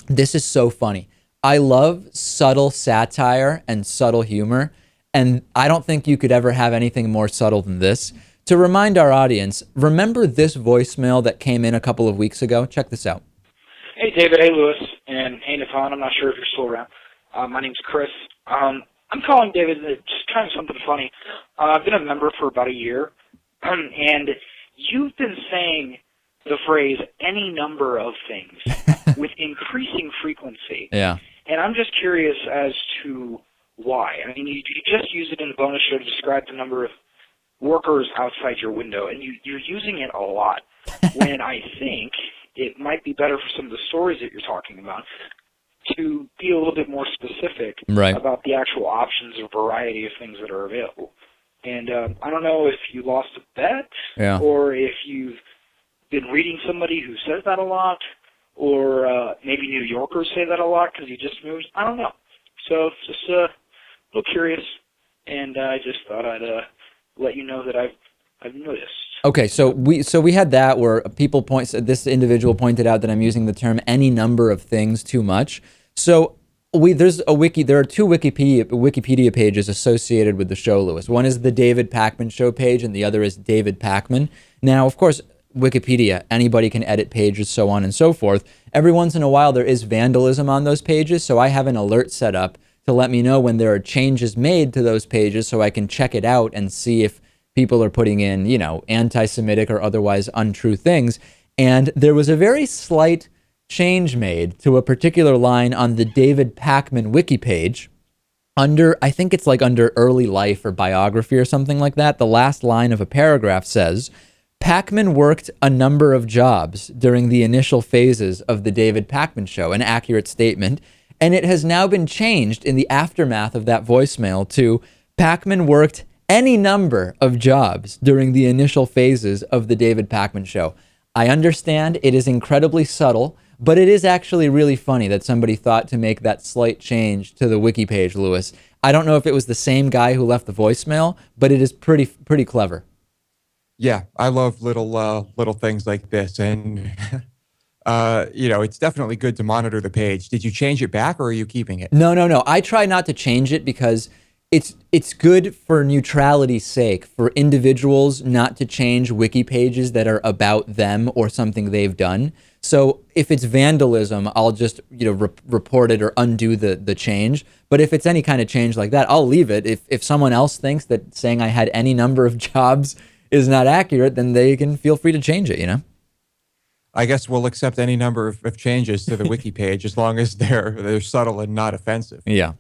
This is so funny. I love subtle satire and subtle humor, and I don't think you could ever have anything more subtle than this. To remind our audience, remember this voicemail that came in a couple of weeks ago? Check this out. Hey, David. Hey, Lewis. And hey, Nathan. I'm not sure if you're still around. My name's Chris. I'm calling David. Just kind of something funny. I've been a member for about a year, and you've been saying the phrase any number of things with increasing frequency. Yeah. And I'm just curious as to why. I mean, you just use it in the bonus show to describe the number of workers outside your window, and you're using it a lot when I think it might be better for some of the stories that you're talking about to be a little bit more specific about the actual options or variety of things that are available. And I don't know if you lost a bet or if you've been reading somebody who says that a lot, or maybe New Yorkers say that a lot because you just moved. I don't know. So just a little curious, and I just thought I'd let you know that I've noticed. Okay, so we had that where this individual pointed out that I'm using the term any number of things too much. So there are two Wikipedia pages associated with the show, Lewis. One is the David Pakman Show page, and the other is David Pakman. Now, of course, Wikipedia, anybody can edit pages, so on and so forth. Every once in a while, there is vandalism on those pages, so I have an alert set up to let me know when there are changes made to those pages so I can check it out and see if people are putting in, anti-Semitic or otherwise untrue things. And there was a very slight change made to a particular line on the David Pakman Wiki page I think it's like under early life or biography or something like that. The last line of a paragraph says, Pakman worked a number of jobs during the initial phases of the David Pakman Show, an accurate statement. And it has now been changed in the aftermath of that voicemail to Pakman worked any number of jobs during the initial phases of the David Pakman Show. I understand it is incredibly subtle, but it is actually really funny that somebody thought to make that slight change to the wiki page, Lewis. I don't know if it was the same guy who left the voicemail, but it is pretty clever. Yeah, I love little things like this, and it's definitely good to monitor the page. Did you change it back, or are you keeping it? No. I try not to change it because it's good for neutrality's sake for individuals not to change wiki pages that are about them or something they've done. So if it's vandalism, I'll just report it or undo the change. But if it's any kind of change like that, I'll leave it. If someone else thinks that saying I had any number of jobs is not accurate, then they can feel free to change it, I guess we'll accept any number of changes to the wiki page as long as they're subtle and not offensive. Yeah.